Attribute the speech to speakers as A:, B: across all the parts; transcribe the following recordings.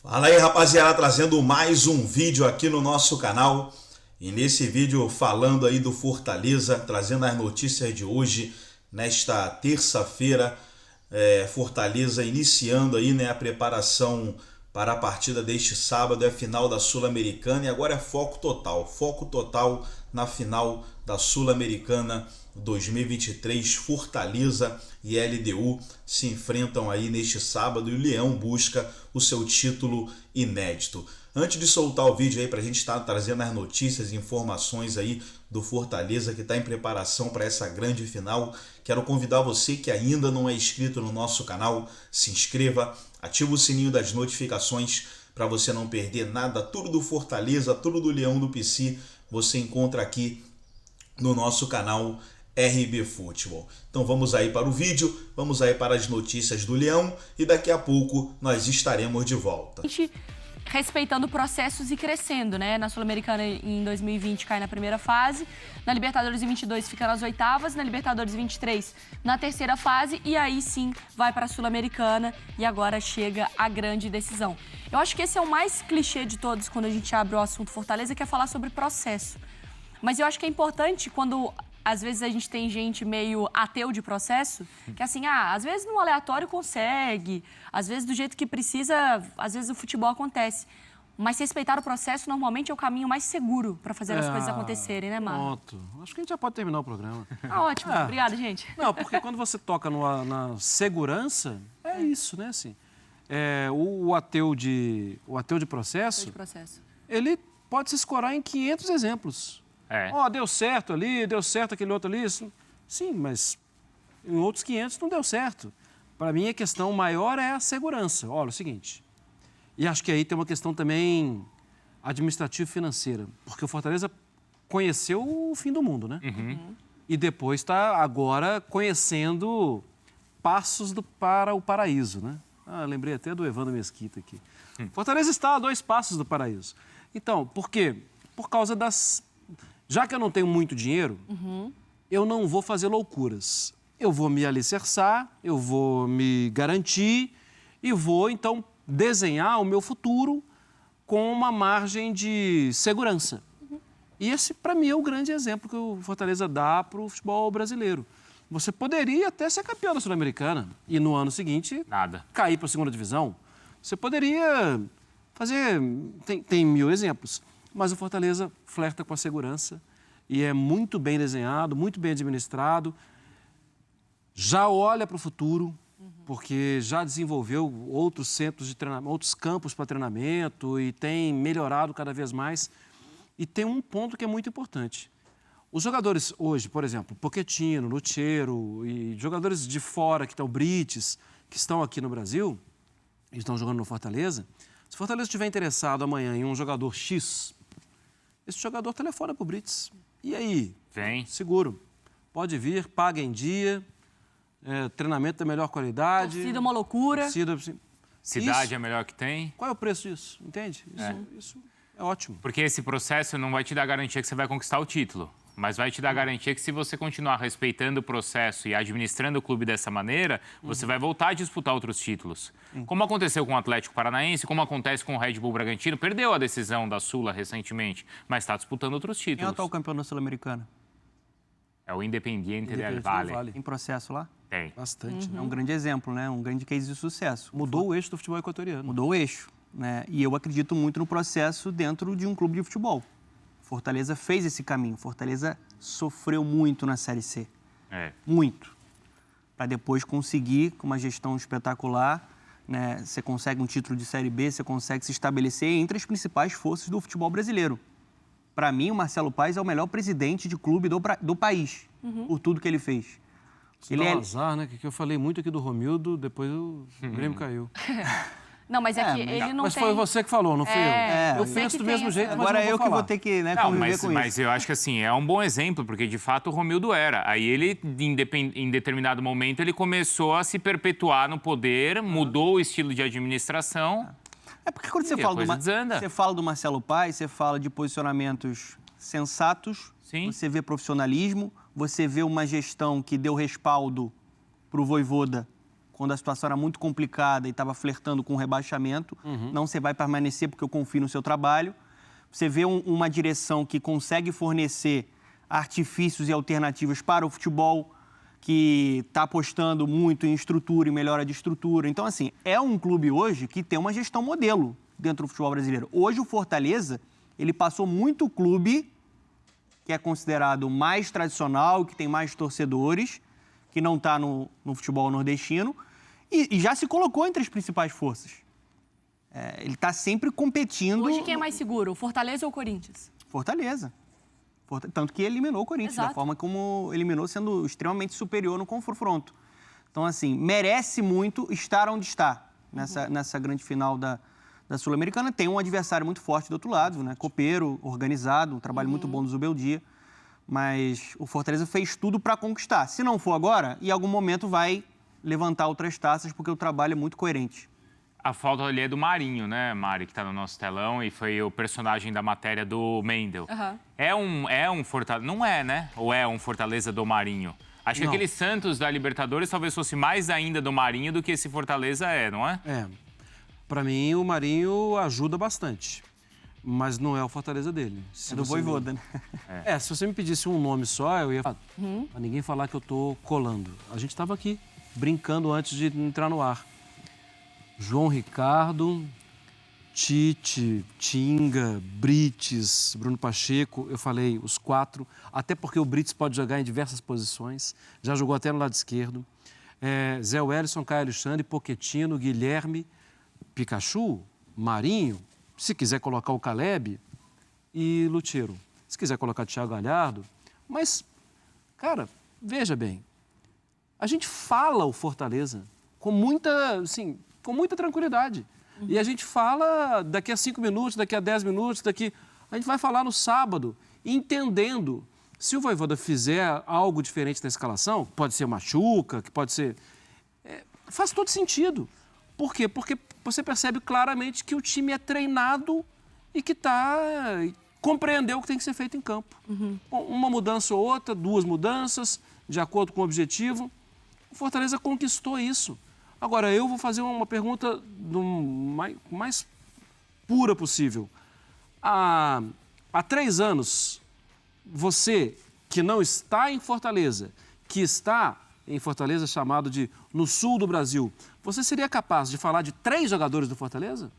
A: Fala aí, rapaziada, trazendo mais um vídeo aqui no nosso canal. E nesse vídeo falando aí do Fortaleza, trazendo as notícias de hoje, nesta terça-feira. Fortaleza iniciando aí, né, a preparação para a partida deste sábado, é a final da Sul-Americana e agora é foco total na final da Sul-Americana 2023. Fortaleza e LDU se enfrentam aí neste sábado e o Leão busca o seu título inédito. Antes de soltar o vídeo aí para a gente estar trazendo as notícias e informações aí do Fortaleza que está em preparação para essa grande final, quero convidar você que ainda não é inscrito no nosso canal, se inscreva, ativa o sininho das notificações para você não perder nada. Tudo do Fortaleza, tudo do Leão do PC, você encontra aqui no nosso canal RB Futebol. Então vamos aí para o vídeo, vamos aí para as notícias do Leão e daqui a pouco nós estaremos de volta.
B: Respeitando processos e crescendo, né? Na Sul-Americana em 2020 cai na primeira fase, na Libertadores em 22 fica nas oitavas, na Libertadores 23 na terceira fase e aí sim vai para a Sul-Americana e agora chega a grande decisão. Eu acho que esse é o mais clichê de todos quando a gente abre o assunto Fortaleza, que é falar sobre processo. Mas eu acho que é importante quando às vezes a gente tem gente meio ateu de processo, que assim, às vezes no aleatório consegue, às vezes do jeito que precisa, às vezes o futebol acontece. Mas respeitar o processo normalmente é o caminho mais seguro para fazer as coisas acontecerem, né, Marlon?
C: Pronto. Acho que a gente já pode terminar o programa.
B: Ótimo, obrigada, gente.
C: Não, porque quando você toca na segurança, é isso, né? Assim, o ateu de processo, ele pode se escorar em 500 exemplos. Deu certo ali, deu certo aquele outro ali. Sim, mas em outros 500 não deu certo. Para mim, a questão maior é a segurança. Olha, é o seguinte, e acho que aí tem uma questão também administrativa-financeira, porque o Fortaleza conheceu o fim do mundo, né? E depois está agora conhecendo passos para o paraíso, né? Lembrei até do Evandro Mesquita aqui. Fortaleza está a 2 passos do paraíso. Então, por quê? Por causa das... Já que eu não tenho muito dinheiro, eu não vou fazer loucuras. Eu vou me alicerçar, eu vou me garantir e vou, então, desenhar o meu futuro com uma margem de segurança. E esse, para mim, é o grande exemplo que o Fortaleza dá para o futebol brasileiro. Você poderia até ser campeão da Sul-Americana e, no ano seguinte, cair para a segunda divisão. Você poderia fazer... Tem 1000 exemplos. Mas o Fortaleza flerta com a segurança e é muito bem desenhado, muito bem administrado. Já olha para o futuro, porque já desenvolveu outros centros de treinamento, outros campos para treinamento e tem melhorado cada vez mais. E tem um ponto que é muito importante. Os jogadores hoje, por exemplo, Pochettino, Lucero e jogadores de fora, que estão Brites, que estão aqui no Brasil, e estão jogando no Fortaleza, se o Fortaleza estiver interessado amanhã em um jogador X, esse jogador telefona para o Brites. E aí?
D: Vem.
C: Seguro. Pode vir, paga em dia, treinamento da melhor qualidade.
B: Torcida é uma loucura.
D: Cidade
C: isso,
D: é a melhor que tem.
C: Qual é o preço disso? Entende? Isso é ótimo.
D: Porque esse processo não vai te dar garantia que você vai conquistar o título. Mas vai te dar garantia que se você continuar respeitando o processo e administrando o clube dessa maneira, você vai voltar a disputar outros títulos. Como aconteceu com o Atlético Paranaense, como acontece com o Red Bull Bragantino, perdeu a decisão da Sula recentemente, mas está disputando outros títulos.
E: Quem é o atual campeão da Sul-Americana?
D: É o Independiente del Valle.
E: Tem processo lá?
D: Tem.
C: Bastante.
E: É um grande exemplo, né? Um grande case de sucesso.
C: Mudou o eixo do futebol equatoriano.
E: Mudou o eixo, né? E eu acredito muito no processo dentro de um clube de futebol. Fortaleza fez esse caminho. Fortaleza sofreu muito na Série C. Muito. Para depois conseguir, com uma gestão espetacular, né? Você consegue um título de Série B, você consegue se estabelecer entre as principais forças do futebol brasileiro. Para mim, o Marcelo Paes é o melhor presidente de clube do país, por tudo que ele fez.
C: Ele é azar, né? Que eu falei muito aqui do Romildo, depois o Grêmio caiu.
B: Não, mas é que ele não
C: mas
B: tem...
C: foi você que falou, não fui eu. Eu penso do mesmo jeito, mas
E: agora
C: eu
E: que vou ter que conviver com isso.
D: Mas eu acho que assim, é um bom exemplo, porque de fato o Romildo era. Aí ele, em determinado momento, ele começou a se perpetuar no poder, mudou o estilo de administração.
E: É porque quando você fala do Marcelo Paes, você fala de posicionamentos sensatos, você vê profissionalismo, você vê uma gestão que deu respaldo para o Vojvoda quando a situação era muito complicada e estava flertando com o rebaixamento. Não, você vai permanecer porque eu confio no seu trabalho. Você vê uma direção que consegue fornecer artifícios e alternativas para o futebol, que está apostando muito em estrutura e melhora de estrutura. Então, assim, é um clube hoje que tem uma gestão modelo dentro do futebol brasileiro. Hoje, o Fortaleza, ele passou muito clube que é considerado mais tradicional, que tem mais torcedores, que não está no futebol nordestino, e já se colocou entre as principais forças. Ele está sempre competindo...
B: Hoje quem é mais seguro, o Fortaleza ou o Corinthians?
E: Fortaleza. Tanto que eliminou o Corinthians, da forma como eliminou, sendo extremamente superior no confronto. Então, assim, merece muito estar onde está nessa grande final da Sul-Americana. Tem um adversário muito forte do outro lado, né? Copeiro, organizado, um trabalho muito bom do Zubeldia. Mas o Fortaleza fez tudo para conquistar. Se não for agora, em algum momento vai levantar outras taças, porque o trabalho é muito coerente.
D: A falta ali é do Marinho, né, Mari, que está no nosso telão, e foi o personagem da matéria do Mendel. É um Fortaleza... Não é, né? Ou é um Fortaleza do Marinho? Acho que aquele Santos da Libertadores talvez fosse mais ainda do Marinho do que esse Fortaleza não é?
C: Para mim, o Marinho ajuda bastante, mas não é o Fortaleza dele.
E: É do Vojvoda, né?
C: Se você me pedisse um nome só, eu ia falar, pra ninguém falar que eu tô colando. A gente estava aqui, brincando antes de entrar no ar. João Ricardo, Tite, Tinga, Brites, Bruno Pacheco, eu falei os 4, até porque o Brites pode jogar em diversas posições, já jogou até no lado esquerdo. Zé Wellison, Caio Alexandre, Pochettino, Guilherme, Pikachu, Marinho, se quiser colocar o Caleb e Lutero. Se quiser colocar Thiago Galhardo. Mas, cara, veja bem, a gente fala o Fortaleza com muita tranquilidade. E a gente fala daqui a 5 minutos, daqui a 10 minutos, a gente vai falar no sábado, entendendo. Se o Vojvoda fizer algo diferente na escalação, pode ser machuca, que pode ser... faz todo sentido. Por quê? Porque você percebe claramente que o time é treinado e que compreendeu o que tem que ser feito em campo. Uma mudança ou outra, 2 mudanças, de acordo com o objetivo. O Fortaleza conquistou isso. Agora, eu vou fazer uma pergunta do mais pura possível. Há 3 anos, você que não está em Fortaleza, que está em Fortaleza, chamado de no sul do Brasil, você seria capaz de falar de 3 jogadores do Fortaleza?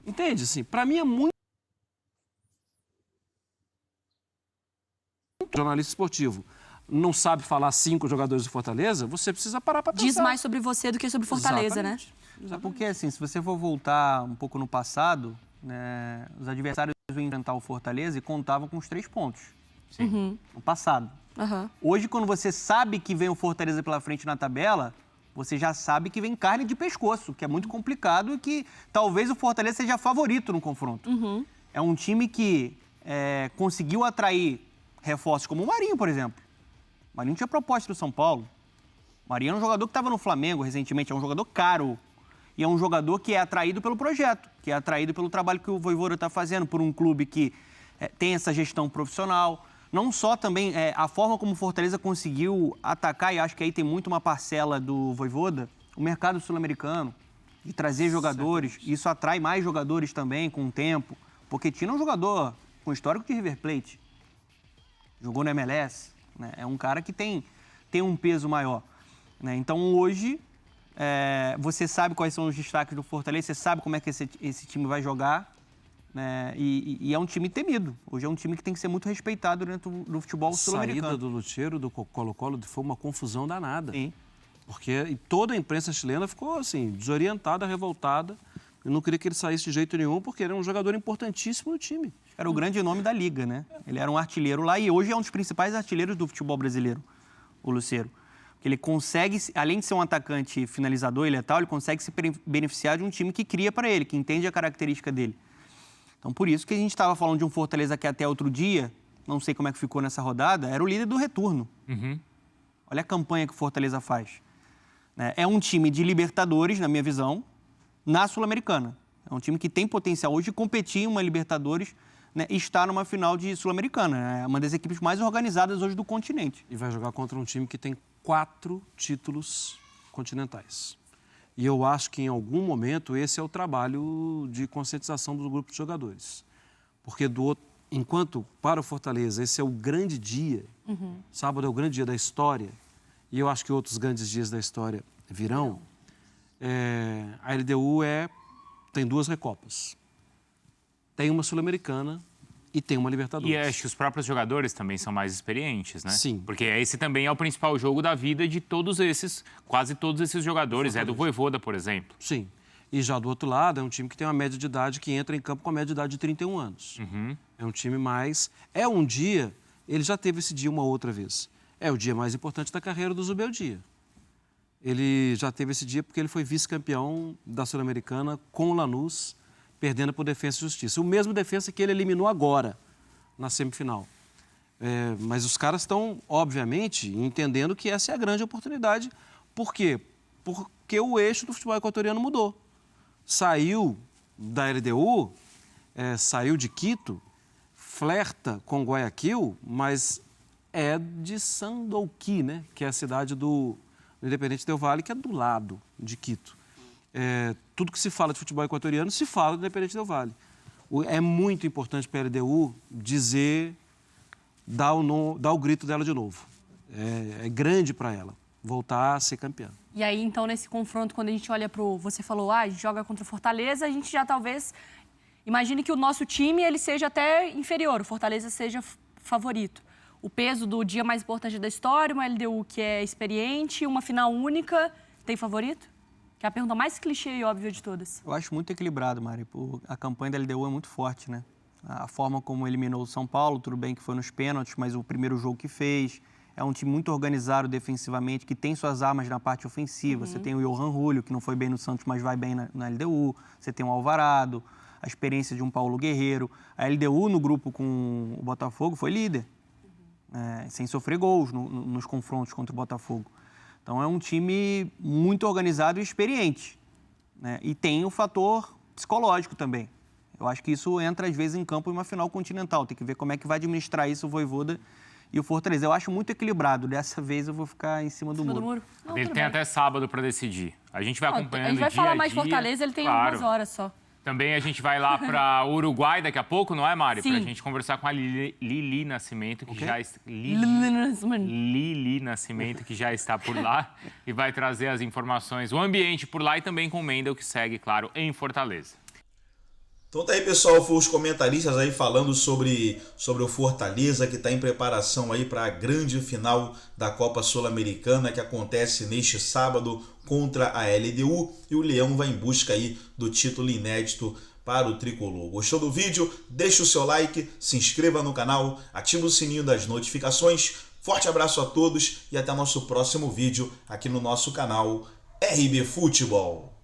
C: Entende? Assim, para mim é muito... Jornalista esportivo não sabe falar 5 jogadores do Fortaleza, você precisa parar para pensar.
B: Diz mais sobre você do que sobre Fortaleza, né?
E: Porque, assim, se você for voltar um pouco no passado, né, os adversários iam enfrentar o Fortaleza e contavam com os 3 pontos. No passado. Hoje, quando você sabe que vem o Fortaleza pela frente na tabela, você já sabe que vem carne de pescoço, que é muito complicado e que talvez o Fortaleza seja favorito no confronto. É um time que conseguiu atrair reforços como o Marinho, por exemplo. O Marinho tinha proposta do São Paulo. O Marinho é um jogador que estava no Flamengo recentemente, é um jogador caro. E é um jogador que é atraído pelo projeto, que é atraído pelo trabalho que o Vojvoda está fazendo, por um clube que tem essa gestão profissional. Não só também a forma como o Fortaleza conseguiu atacar, e acho que aí tem muito uma parcela do Vojvoda, o mercado sul-americano, de trazer jogadores. Isso atrai mais jogadores também com o tempo. O Pochettino é um jogador com histórico de River Plate. Jogou no MLS. Né? É um cara que tem um peso maior. Né? Então, hoje, você sabe quais são os destaques do Fortaleza, você sabe como é que esse time vai jogar. Né? E é um time temido. Hoje é um time que tem que ser muito respeitado dentro do futebol sul-americano.
C: A saída do Lutero, do Colo-Colo, foi uma confusão danada.
E: Sim.
C: Porque toda a imprensa chilena ficou assim, desorientada, revoltada. Eu não queria que ele saísse de jeito nenhum, porque ele era um jogador importantíssimo no time.
E: Era o grande nome da liga, né? Ele era um artilheiro lá e hoje é um dos principais artilheiros do futebol brasileiro, o Lucero. Ele consegue, além de ser um atacante finalizador e letal, ele consegue se beneficiar de um time que cria para ele, que entende a característica dele. Então, por isso que a gente estava falando de um Fortaleza que até outro dia, não sei como é que ficou nessa rodada, era o líder do retorno. Olha a campanha que o Fortaleza faz. É um time de Libertadores, na minha visão, na Sul-Americana. É um time que tem potencial hoje de competir em uma Libertadores, né, e estar numa final de Sul-Americana. É uma das equipes mais organizadas hoje do continente.
C: E vai jogar contra um time que tem 4 títulos continentais. E eu acho que, em algum momento, esse é o trabalho de conscientização do grupo de jogadores. Porque, enquanto para o Fortaleza esse é o grande dia, sábado é o grande dia da história, e eu acho que outros grandes dias da história virão, a LDU tem 2 Recopas. Tem uma Sul-Americana e tem uma Libertadores.
D: E acho que os próprios jogadores também são mais experientes, né?
C: Sim.
D: Porque esse também é o principal jogo da vida de quase todos esses jogadores. É do Vojvoda, por exemplo.
C: Sim. E já do outro lado, é um time que tem uma média de idade que entra em campo com a média de idade de 31 anos. É um time mais... É um dia... Ele já teve esse dia uma outra vez. É o dia mais importante da carreira do Zubeldia. Ele já teve esse dia porque ele foi vice-campeão da Sul-Americana com o Lanús, perdendo por Defensa e Justiça. O mesmo Defensa que ele eliminou agora, na semifinal. Mas os caras estão, obviamente, entendendo que essa é a grande oportunidade. Por quê? Porque o eixo do futebol equatoriano mudou. Saiu da LDU, saiu de Quito, flerta com Guayaquil, mas é de Sandolquí, né? Que é a cidade do Independente Del Valle, que é do lado de Quito. Tudo que se fala de futebol equatoriano se fala do Independente Del Valle. É muito importante para a LDU dar o grito dela de novo. É grande para ela voltar a ser campeã.
B: E aí, então, nesse confronto, quando a gente olha para você falou, a gente joga contra o Fortaleza, a gente já talvez imagine que o nosso time ele seja até inferior, o Fortaleza seja favorito. O peso do dia mais importante da história, uma LDU que é experiente, uma final única, tem favorito? Que é a pergunta mais clichê e óbvia de todas.
E: Eu acho muito equilibrado, Mari. A campanha da LDU é muito forte, né? A forma como eliminou o São Paulo, tudo bem que foi nos pênaltis, mas o primeiro jogo que fez. É um time muito organizado defensivamente, que tem suas armas na parte ofensiva. Você tem o Johan Julio, que não foi bem no Santos, mas vai bem na LDU. Você tem o Alvarado, a experiência de um Paulo Guerreiro. A LDU, no grupo com o Botafogo, foi líder. Sem sofrer gols nos confrontos contra o Botafogo. Então, é um time muito organizado e experiente, né? E tem o fator psicológico também. Eu acho que isso entra, às vezes, em campo em uma final continental. Tem que ver como é que vai administrar isso o Vojvoda e o Fortaleza. Eu acho muito equilibrado. Dessa vez, eu vou ficar em cima do muro.
B: Não,
D: ele tem até sábado para decidir. A gente vai acompanhando dia a dia.
B: A gente vai falar mais Fortaleza, ele tem algumas horas só.
D: Também a gente vai lá para o Uruguai daqui a pouco, não é, Mari?
B: Sim.
D: Para a gente conversar com a Lili Nascimento, que já está... Lili Nascimento, que já está por lá e vai trazer as informações, o ambiente por lá e também com o Mendel, que segue, claro, em Fortaleza.
A: Então tá aí, pessoal, foi os comentaristas aí falando sobre o Fortaleza, que está em preparação aí para a grande final da Copa Sul-Americana, que acontece neste sábado contra a LDU, e o Leão vai em busca aí do título inédito para o Tricolor. Gostou do vídeo? Deixa o seu like, se inscreva no canal, ativa o sininho das notificações. Forte abraço a todos e até nosso próximo vídeo aqui no nosso canal RB Futebol.